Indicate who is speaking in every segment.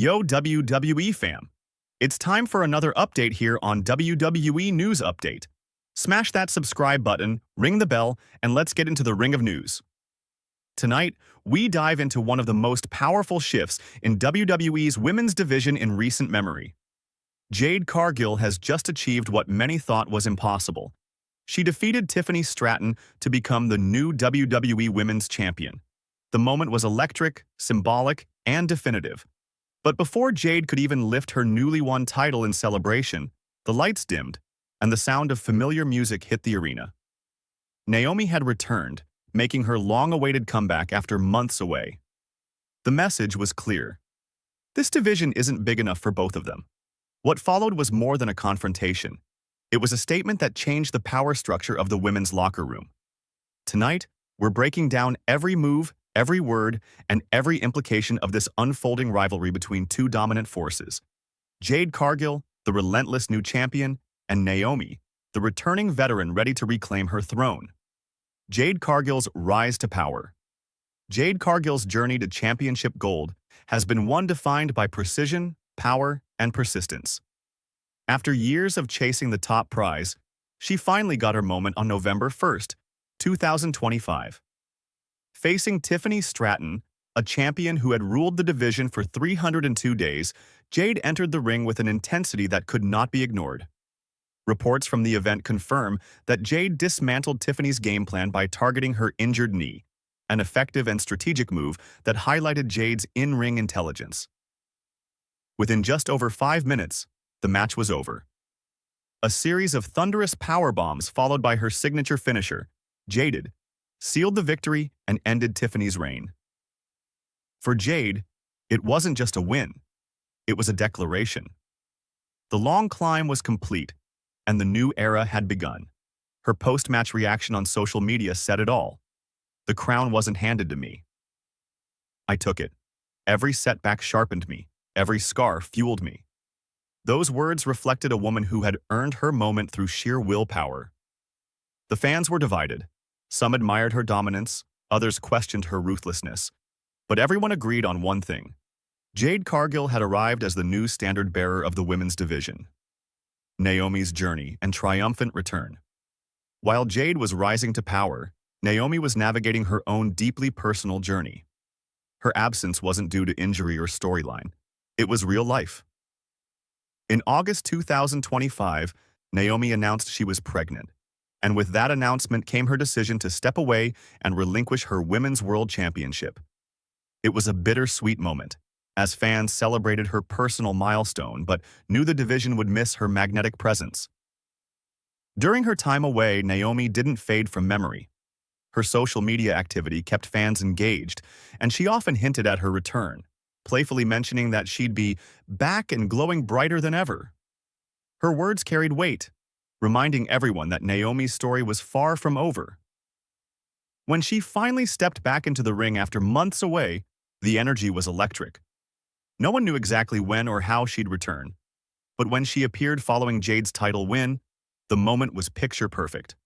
Speaker 1: Yo WWE fam! It's time for another update here on WWE News Update. Smash that subscribe button, ring the bell, and let's get into the ring of news. Tonight, we dive into one of the most powerful shifts in WWE's women's division in recent memory. Jade Cargill has just achieved what many thought was impossible. She defeated Tiffany Stratton to become the new WWE Women's Champion. The moment was electric, symbolic, and definitive. But before Jade could even lift her newly won title in celebration, the lights dimmed, and the sound of familiar music hit the arena. Naomi had returned, making her long-awaited comeback after months away. The message was clear. This division isn't big enough for both of them. What followed was more than a confrontation. It was a statement that changed the power structure of the women's locker room. Tonight, we're breaking down every move, every word, and every implication of this unfolding rivalry between two dominant forces. Jade Cargill, the relentless new champion, and Naomi, the returning veteran ready to reclaim her throne. Jade Cargill's rise to power. Jade Cargill's journey to championship gold has been one defined by precision, power, and persistence. After years of chasing the top prize, she finally got her moment on November 1st, 2025. Facing Tiffany Stratton, a champion who had ruled the division for 302 days, Jade entered the ring with an intensity that could not be ignored. Reports from the event confirm that Jade dismantled Tiffany's game plan by targeting her injured knee, an effective and strategic move that highlighted Jade's in-ring intelligence. Within just over 5 minutes, the match was over. A series of thunderous powerbombs followed by her signature finisher, Jaded, sealed the victory and ended Tiffany's reign. For Jade, it wasn't just a win. It was a declaration. The long climb was complete, and the new era had begun. Her post-match reaction on social media said it all. The crown wasn't handed to me. I took it. Every setback sharpened me. Every scar fueled me. Those words reflected a woman who had earned her moment through sheer willpower. The fans were divided. Some admired her dominance, others questioned her ruthlessness. But everyone agreed on one thing. Jade Cargill had arrived as the new standard-bearer of the women's division. Naomi's journey and triumphant return. While Jade was rising to power, Naomi was navigating her own deeply personal journey. Her absence wasn't due to injury or storyline. It was real life. In August 2025, Naomi announced she was pregnant. And with that announcement came her decision to step away and relinquish her Women's World Championship. It was a bittersweet moment, as fans celebrated her personal milestone but knew the division would miss her magnetic presence. During her time away, Naomi didn't fade from memory. Her social media activity kept fans engaged, and she often hinted at her return, playfully mentioning that she'd be back and glowing brighter than ever. Her words carried weight, reminding everyone that Naomi's story was far from over. When she finally stepped back into the ring after months away, the energy was electric. No one knew exactly when or how she'd return, but when she appeared following Jade's title win, the moment was picture perfect.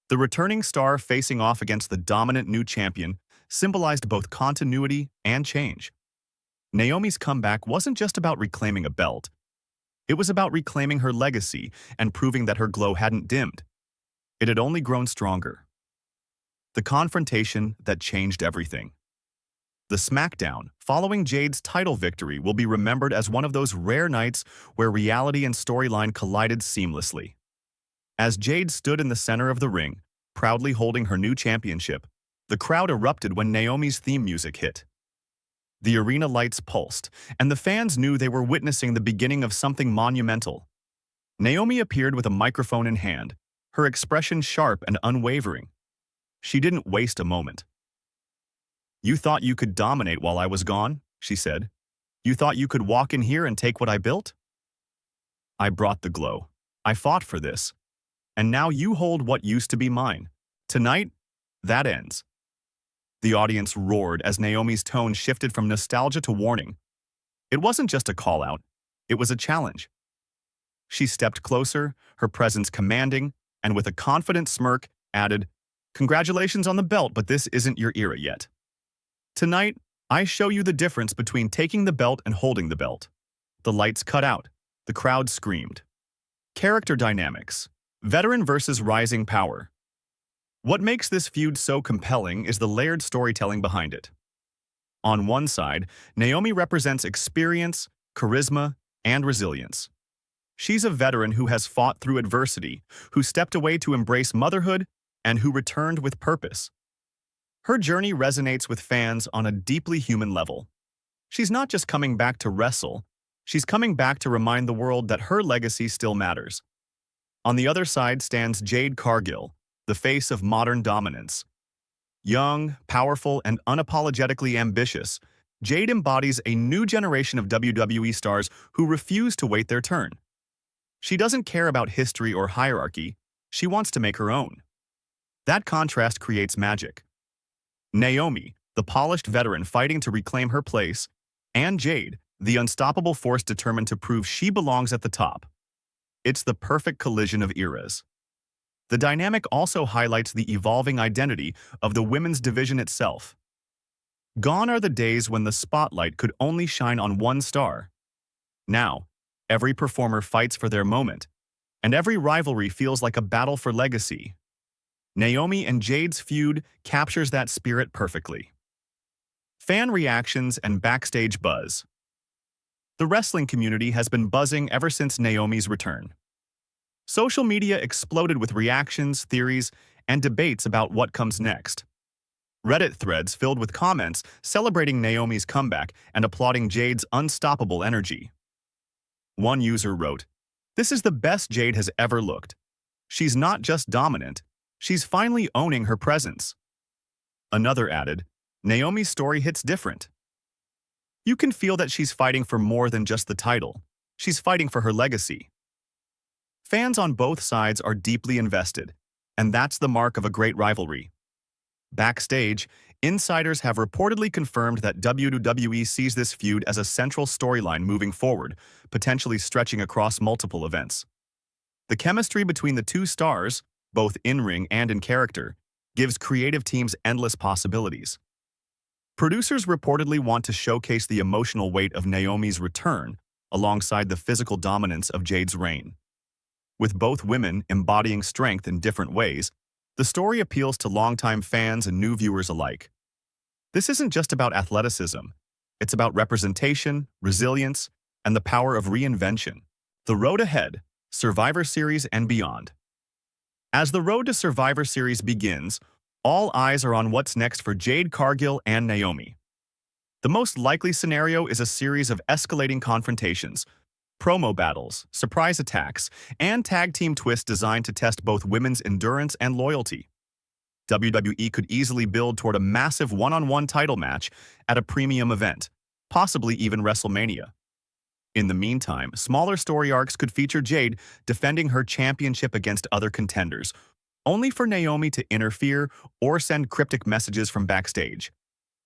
Speaker 1: The returning star facing off against the dominant new champion symbolized both continuity and change. Naomi's comeback wasn't just about reclaiming a belt. It was about reclaiming her legacy and proving that her glow hadn't dimmed. It had only grown stronger. The confrontation that changed everything. The SmackDown, following Jade's title victory, will be remembered as one of those rare nights where reality and storyline collided seamlessly. As Jade stood in the center of the ring, proudly holding her new championship, the crowd erupted when Naomi's theme music hit. The arena lights pulsed, and the fans knew they were witnessing the beginning of something monumental. Naomi appeared with a microphone in hand, her expression sharp and unwavering. She didn't waste a moment. "You thought you could dominate while I was gone," she said. "You thought you could walk in here and take what I built? I brought the glow. I fought for this. And now you hold what used to be mine. Tonight, that ends." The audience roared as Naomi's tone shifted from nostalgia to warning. It wasn't just a call-out, it was a challenge. She stepped closer, her presence commanding, and with a confident smirk, added, "Congratulations on the belt, but this isn't your era yet. Tonight, I show you the difference between taking the belt and holding the belt. The lights cut out. The crowd screamed. Character dynamics. Veteran versus rising power. What makes this feud so compelling is the layered storytelling behind it. On one side, Naomi represents experience, charisma, and resilience. She's a veteran who has fought through adversity, who stepped away to embrace motherhood, and who returned with purpose. Her journey resonates with fans on a deeply human level. She's not just coming back to wrestle, she's coming back to remind the world that her legacy still matters. On the other side stands Jade Cargill, the face of modern dominance. Young, powerful, and unapologetically ambitious, Jade embodies a new generation of WWE stars who refuse to wait their turn. She doesn't care about history or hierarchy, she wants to make her own. That contrast creates magic. Naomi, the polished veteran fighting to reclaim her place, and Jade, the unstoppable force determined to prove she belongs at the top. It's the perfect collision of eras. The dynamic also highlights the evolving identity of the women's division itself. Gone are the days when the spotlight could only shine on one star. Now, every performer fights for their moment, and every rivalry feels like a battle for legacy. Naomi and Jade's feud captures that spirit perfectly. Fan reactions and backstage buzz. The wrestling community has been buzzing ever since Naomi's return. Social media exploded with reactions, theories, and debates about what comes next. Reddit threads filled with comments celebrating Naomi's comeback and applauding Jade's unstoppable energy. One user wrote, "This is the best Jade has ever looked. She's not just dominant, she's finally owning her presence." Another added, "Naomi's story hits different. You can feel that she's fighting for more than just the title. She's fighting for her legacy." Fans on both sides are deeply invested, and that's the mark of a great rivalry. Backstage, insiders have reportedly confirmed that WWE sees this feud as a central storyline moving forward, potentially stretching across multiple events. The chemistry between the two stars, both in-ring and in character, gives creative teams endless possibilities. Producers reportedly want to showcase the emotional weight of Naomi's return alongside the physical dominance of Jade's reign. With both women embodying strength in different ways, the story appeals to longtime fans and new viewers alike. This isn't just about athleticism. It's about representation, resilience, and the power of reinvention. The road ahead, Survivor Series and beyond. As the road to Survivor Series begins, all eyes are on what's next for Jade Cargill and Naomi. The most likely scenario is a series of escalating confrontations, promo battles, surprise attacks, and tag team twists designed to test both women's endurance and loyalty. WWE could easily build toward a massive one-on-one title match at a premium event, possibly even WrestleMania. In the meantime, smaller story arcs could feature Jade defending her championship against other contenders, only for Naomi to interfere or send cryptic messages from backstage.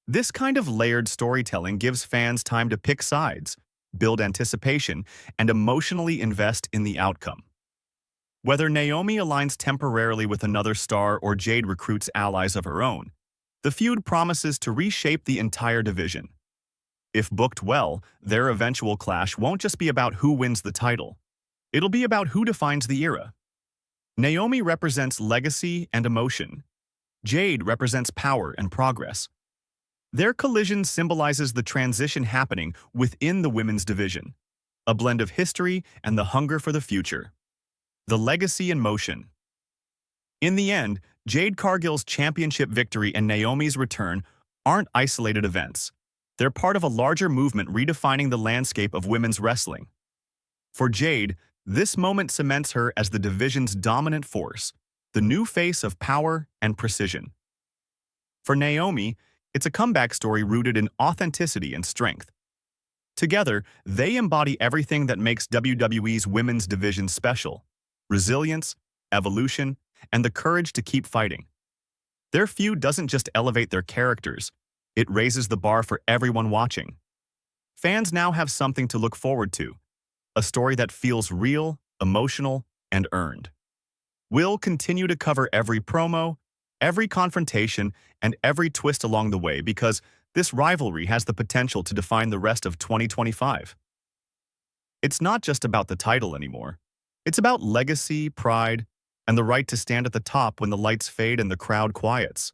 Speaker 1: This kind of layered storytelling gives fans time to pick sides, build anticipation, and emotionally invest in the outcome. Whether Naomi aligns temporarily with another star or Jade recruits allies of her own, the feud promises to reshape the entire division. If booked well, their eventual clash won't just be about who wins the title. It'll be about who defines the era. Naomi represents legacy and emotion. Jade represents power and progress. Their collision symbolizes the transition happening within the women's division, a blend of history and the hunger for the future. The legacy in motion. In the end, Jade Cargill's championship victory and Naomi's return aren't isolated events. They're part of a larger movement redefining the landscape of women's wrestling. For Jade, this moment cements her as the division's dominant force, the new face of power and precision. For Naomi, it's a comeback story rooted in authenticity and strength. Together, they embody everything that makes WWE's women's division special: resilience, evolution, and the courage to keep fighting. Their feud doesn't just elevate their characters, it raises the bar for everyone watching. Fans now have something to look forward to, a story that feels real, emotional, and earned. We'll continue to cover every promo, every confrontation, and every twist along the way because This rivalry has the potential to define the rest of 2025. It's not just about the title anymore. It's about legacy, pride, and the right to stand at the top when the lights fade and the crowd quiets.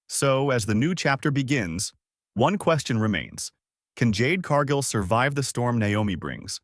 Speaker 1: So, as the new chapter begins, one question remains. Can Jade Cargill survive the storm Naomi brings?